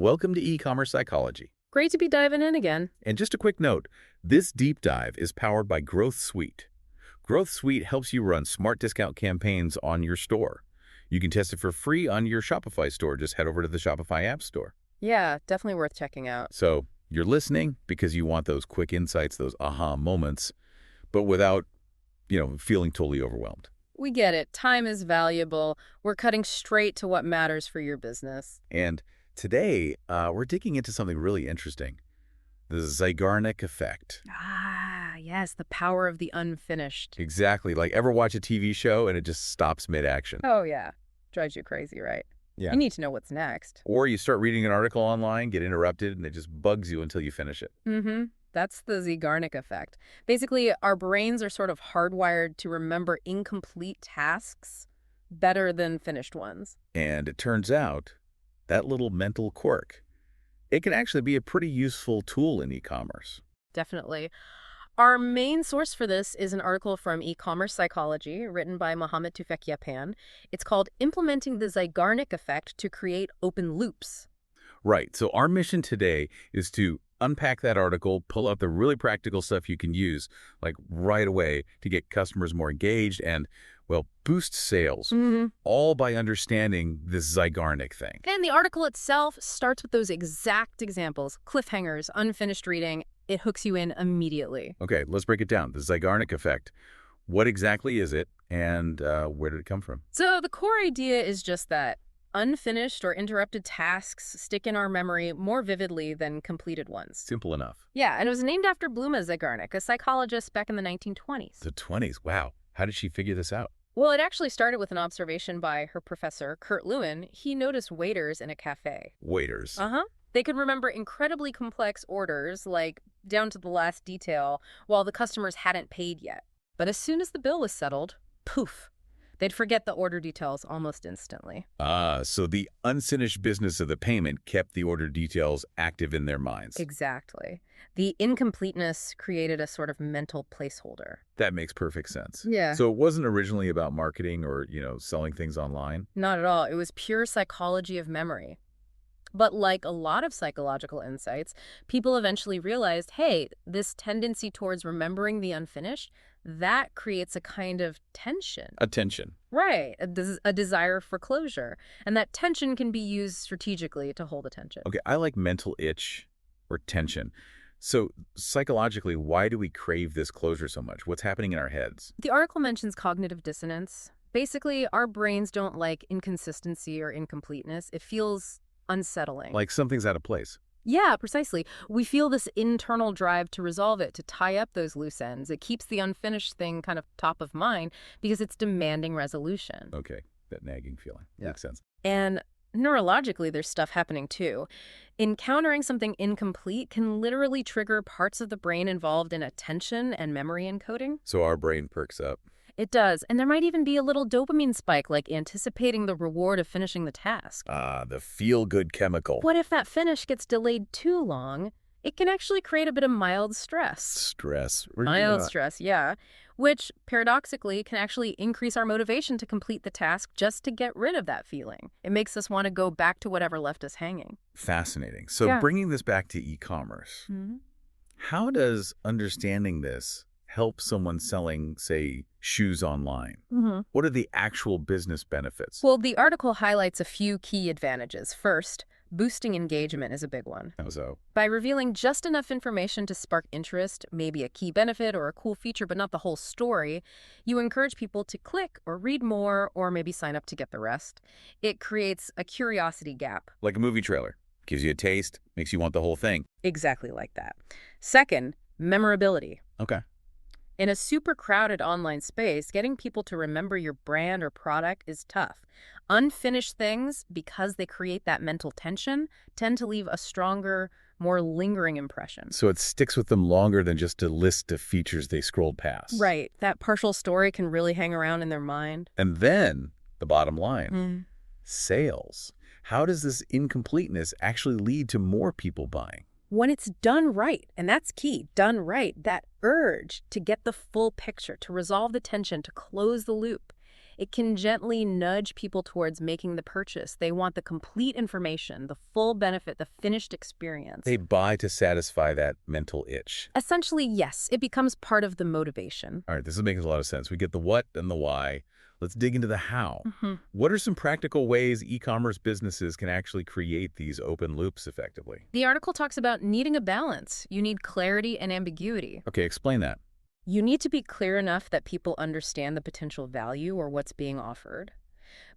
Welcome to e-commerce psychology. Great to be diving in again. And just a quick note, this deep dive is powered by Growth Suite. Growth Suite helps you run smart discount campaigns on your store. You can test it for free on your Shopify store. Just head over to the Shopify App Store. Yeah, definitely worth checking out. So you're listening because you want those quick insights, those aha moments, but without, feeling totally overwhelmed. We get it. Time is valuable. We're cutting straight to what matters for your business. And today, we're digging into something really interesting, the Zeigarnik Effect. Ah, yes, the power of the unfinished. Exactly. Like, ever watch a TV show and it just stops mid-action? Oh, yeah. Drives you crazy, right? Yeah. You need to know what's next. Or you start reading an article online, get interrupted, and it just bugs you until you finish it. Mm-hmm. That's the Zeigarnik Effect. Basically, our brains are sort of hardwired to remember incomplete tasks better than finished ones. And it turns out that little mental quirk, it can actually be a pretty useful tool in e-commerce. Definitely. Our main source for this is an article from E-commerce Psychology written by Mohammed Tufekyapan. It's called Implementing the Zeigarnik Effect to Create Open Loops. Right. So our mission today is to unpack that article, pull out the really practical stuff you can use, like right away, to get customers more engaged and, well, boost sales, all by understanding this Zeigarnik thing. And the article itself starts with those exact examples, cliffhangers, unfinished reading. It hooks you in immediately. Okay, let's break it down. The Zeigarnik Effect. What exactly is it, and where did it come from? So the core idea is just that unfinished or interrupted tasks stick in our memory more vividly than completed ones. Simple enough. Yeah, and it was named after Bluma Zeigarnik, a psychologist back in the 1920s. The 20s. Wow. How did she figure this out? Well, it actually started with an observation by her professor, Kurt Lewin. He noticed waiters in a cafe. Waiters. They could remember incredibly complex orders, like down to the last detail, while the customers hadn't paid yet. But as soon as the bill was settled, poof, they'd forget the order details almost instantly. So the unfinished business of the payment kept the order details active in their minds. Exactly. The incompleteness created a sort of mental placeholder. That makes perfect sense. Yeah. So it wasn't originally about marketing or, selling things online? Not at all. It was pure psychology of memory. But like a lot of psychological insights, people eventually realized, hey, this tendency towards remembering the unfinished, that creates a kind of tension. A tension. Right. A desire for closure. And that tension can be used strategically to hold attention. Okay, I like mental itch or tension. So psychologically, why do we crave this closure so much? What's happening in our heads? The article mentions cognitive dissonance. Basically, our brains don't like inconsistency or incompleteness. It feels unsettling. Like something's out of place. Yeah, precisely. We feel this internal drive to resolve it, to tie up those loose ends. It keeps the unfinished thing kind of top of mind because it's demanding resolution. Okay, that nagging feeling. Yeah. Makes sense. And neurologically, there's stuff happening too. Encountering something incomplete can literally trigger parts of the brain involved in attention and memory encoding. So our brain perks up. It does. And there might even be a little dopamine spike, like anticipating the reward of finishing the task. The feel-good chemical. What if that finish gets delayed too long? It can actually create a bit of mild stress. Stress. Mild stress, yeah. Which, paradoxically, can actually increase our motivation to complete the task just to get rid of that feeling. It makes us want to go back to whatever left us hanging. Fascinating. So Yeah. bringing this back to e-commerce, how does understanding this help someone selling, say, shoes online? What are the actual business benefits? Well, the article highlights a few key advantages. First, boosting engagement is a big one. How so? By revealing just enough information to spark interest, maybe a key benefit or a cool feature, but not the whole story, you encourage people to click or read more or maybe sign up to get the rest. It creates a curiosity gap. Like a movie trailer. Gives you a taste, makes you want the whole thing. Exactly like that. Second, memorability. Okay. In a super crowded online space, getting people to remember your brand or product is tough. Unfinished things, because they create that mental tension, tend to leave a stronger, more lingering impression. So it sticks with them longer than just a list of features they scrolled past. Right. That partial story can really hang around in their mind. And then, the bottom line, sales. How does this incompleteness actually lead to more people buying? When it's done right, and that's key, done right, that urge to get the full picture, to resolve the tension, to close the loop, It can gently nudge people towards making the purchase. They want the complete information, the full benefit, the finished experience. They buy to satisfy that mental itch. Essentially, yes, it becomes part of the motivation. All right, this is making a lot of sense. We get the what and the why. Let's dig into the how. Mhm. What are some practical ways e-commerce businesses can actually create these open loops effectively? The article talks about needing a balance. You need clarity and ambiguity. Okay, explain that. You need to be clear enough that people understand the potential value or what's being offered.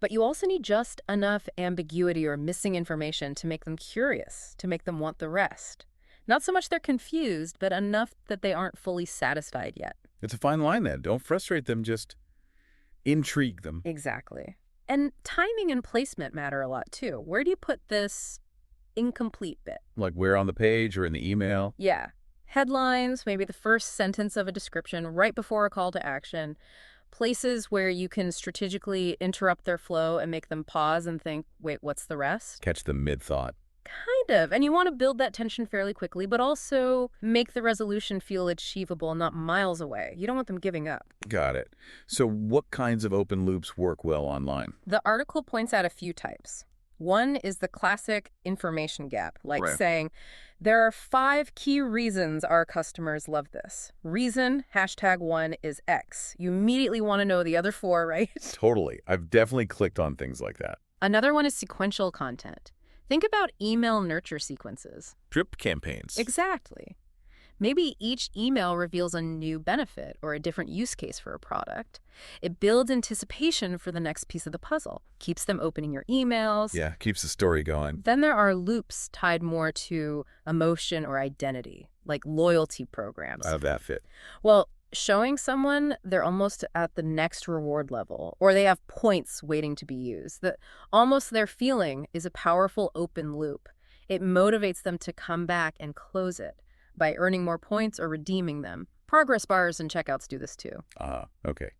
But you also need just enough ambiguity or missing information to make them curious, to make them want the rest. Not so much they're confused, but enough that they aren't fully satisfied yet. It's a fine line then. Don't frustrate them, just intrigue them. Exactly. And timing and placement matter a lot too. Where do you put this incomplete bit? Like where on the page or in the email? Yeah. Headlines, maybe the first sentence of a description right before a call to action. Places where you can strategically interrupt their flow and make them pause and think, wait, what's the rest? Catch them mid-thought. Kind of. And you want to build that tension fairly quickly, but also make the resolution feel achievable, not miles away. You don't want them giving up. Got it. So what kinds of open loops work well online? The article points out a few types. One is the classic information gap, like Right. saying, there are 5 key reasons our customers love this. Reason, #1 is X. You immediately want to know the other 4, right? Totally. I've definitely clicked on things like that. Another one is sequential content. Think about email nurture sequences. Drip campaigns. Exactly. Maybe each email reveals a new benefit or a different use case for a product. It builds anticipation for the next piece of the puzzle, keeps them opening your emails. Yeah, keeps the story going. Then there are loops tied more to emotion or identity, like loyalty programs. How did that fit? Well, showing someone they're almost at the next reward level, or they have points waiting to be used. That almost their feeling is a powerful open loop. It motivates them to come back and close it by earning more points or redeeming them. Progress bars and checkouts do this too. Okay.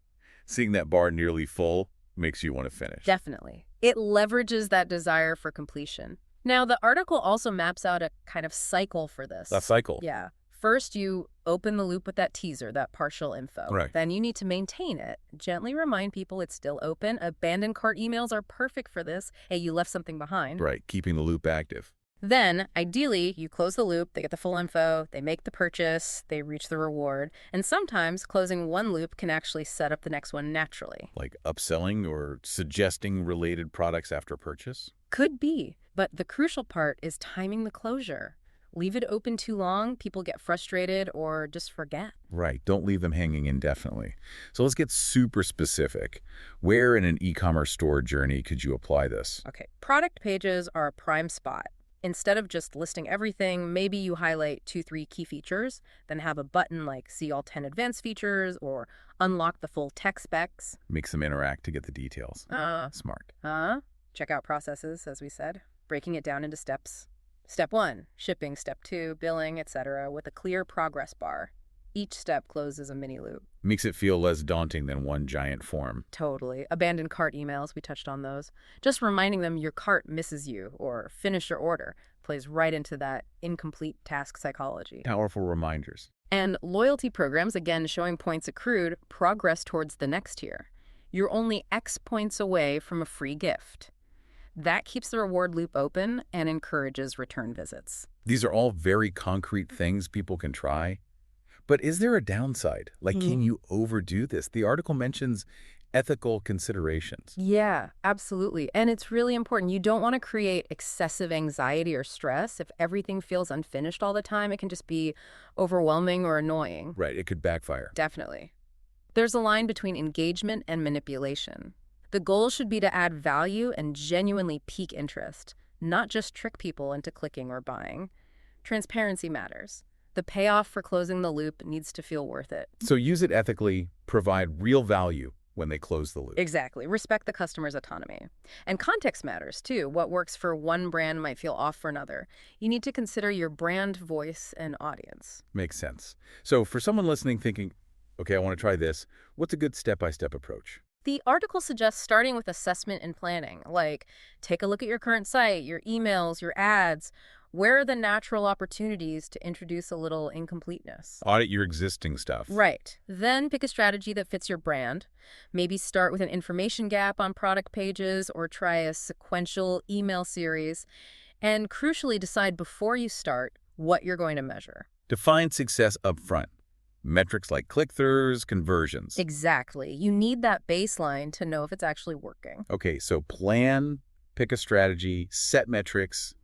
Seeing that bar nearly full makes you want to finish. Definitely. It leverages that desire for completion. Now, the article also maps out a kind of cycle for this. A cycle. Yeah. First, you open the loop with that teaser, that partial info. Right. Then you need to maintain it. Gently remind people it's still open. Abandoned cart emails are perfect for this. Hey, you left something behind. Right, keeping the loop active. Then, ideally, you close the loop, they get the full info, they make the purchase, they reach the reward. And sometimes closing one loop can actually set up the next one naturally. Like upselling or suggesting related products after purchase? Could be, but the crucial part is timing the closure. Leave it open too long, people get frustrated or just forget. Right, don't leave them hanging indefinitely. So let's get super specific. Where in an e-commerce store journey could you apply this? Okay, product pages are a prime spot. Instead of just listing everything, maybe you highlight 2-3 key features, then have a button like see all 10 advanced features or unlock the full tech specs. Makes them interact to get the details. Smart. Checkout processes, as we said, breaking it down into steps. Step 1, shipping. Step 2, billing, etc., with a clear progress bar. Each step closes a mini loop. Makes it feel less daunting than one giant form. Totally. Abandoned cart emails, we touched on those. Just reminding them your cart misses you or finish your order plays right into that incomplete task psychology. Powerful reminders. And loyalty programs, again, showing points accrued, progress towards the next tier. You're only X points away from a free gift. That keeps the reward loop open and encourages return visits. These are all very concrete things people can try. But is there a downside? Like, can you overdo this? The article mentions ethical considerations. Yeah, absolutely. And it's really important. You don't want to create excessive anxiety or stress. If everything feels unfinished all the time, it can just be overwhelming or annoying. Right, it could backfire. Definitely. There's a line between engagement and manipulation. The goal should be to add value and genuinely pique interest, not just trick people into clicking or buying. Transparency matters. The payoff for closing the loop needs to feel worth it. So use it ethically, provide real value when they close the loop. Exactly. Respect the customer's autonomy. And context matters, too. What works for one brand might feel off for another. You need to consider your brand, voice, and audience. Makes sense. So for someone listening thinking, okay, I want to try this, what's a good step-by-step approach? The article suggests starting with assessment and planning, like take a look at your current site, your emails, your ads, Where are the natural opportunities to introduce a little incompleteness? Audit your existing stuff. Right. Then pick a strategy that fits your brand. Maybe start with an information gap on product pages or try a sequential email series. And crucially, decide before you start what you're going to measure. Define success up front. Metrics like click-throughs, conversions. Exactly. You need that baseline to know if it's actually working. Okay, so plan, pick a strategy, set metrics,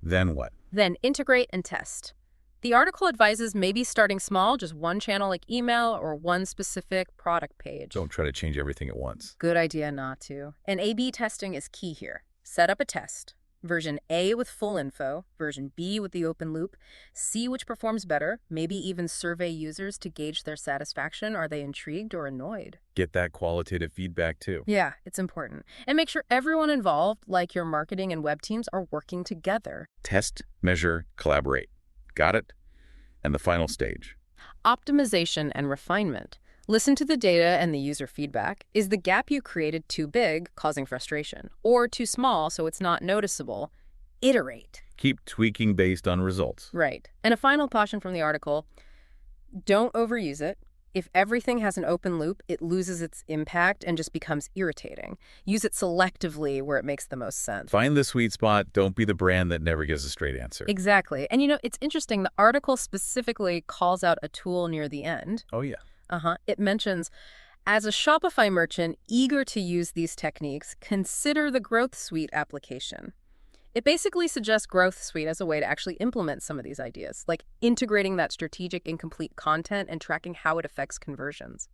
then what? Then integrate and test. The article advises maybe starting small, just one channel like email or one specific product page. Don't try to change everything at once. Good idea not to. And A/B testing is key here. Set up a test. Version A with full info, version B with the open loop, see which performs better, maybe even survey users to gauge their satisfaction. Are they intrigued or annoyed? Get that qualitative feedback too. Yeah, it's important. And make sure everyone involved, like your marketing and web teams, are working together. Test, measure, collaborate. Got it? And the final stage. Optimization and refinement. Listen to the data and the user feedback. Is the gap you created too big, causing frustration, or too small so it's not noticeable? Iterate. Keep tweaking based on results. Right. And a final caution from the article, don't overuse it. If everything has an open loop, it loses its impact and just becomes irritating. Use it selectively where it makes the most sense. Find the sweet spot. Don't be the brand that never gives a straight answer. Exactly. And it's interesting, the article specifically calls out a tool near the end. Oh, yeah. It mentions, as a Shopify merchant eager to use these techniques, consider the Growth Suite application. It basically suggests Growth Suite as a way to actually implement some of these ideas, like integrating that strategic incomplete content and tracking how it affects conversions.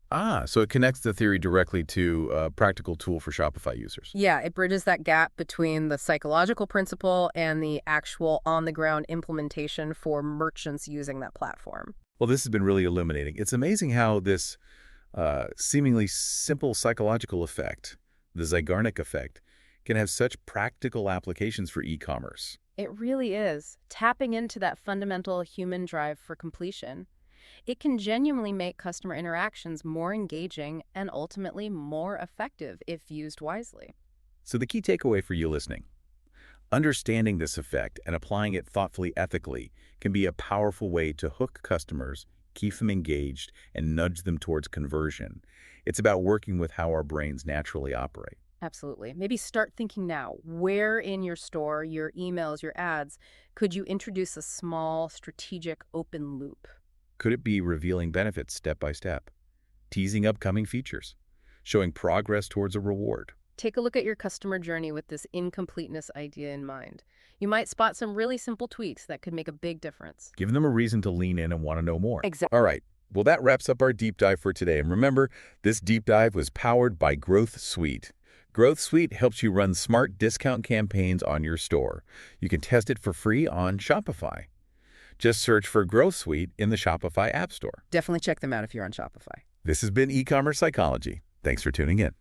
So it connects the theory directly to a practical tool for Shopify users. Yeah, it bridges that gap between the psychological principle and the actual on-the-ground implementation for merchants using that platform. Well, this has been really illuminating. It's amazing how this seemingly simple psychological effect, the Zeigarnik Effect, can have such practical applications for e-commerce. It really is. Tapping into that fundamental human drive for completion. It can genuinely make customer interactions more engaging and ultimately more effective if used wisely. So the key takeaway for you listening: understanding this effect and applying it thoughtfully, ethically, can be a powerful way to hook customers, keep them engaged, and nudge them towards conversion. It's about working with how our brains naturally operate. Absolutely. Maybe start thinking now, where in your store, your emails, your ads, could you introduce a small, strategic open loop? Could it be revealing benefits step by step, teasing upcoming features, showing progress towards a reward? Take a look at your customer journey with this incompleteness idea in mind. You might spot some really simple tweaks that could make a big difference. Give them a reason to lean in and want to know more. Exactly. All right. Well, that wraps up our deep dive for today. And remember, this deep dive was powered by Growth Suite. Growth Suite helps you run smart discount campaigns on your store. You can test it for free on Shopify. Just search for Growth Suite in the Shopify App Store. Definitely check them out if you're on Shopify. This has been E-commerce Psychology. Thanks for tuning in.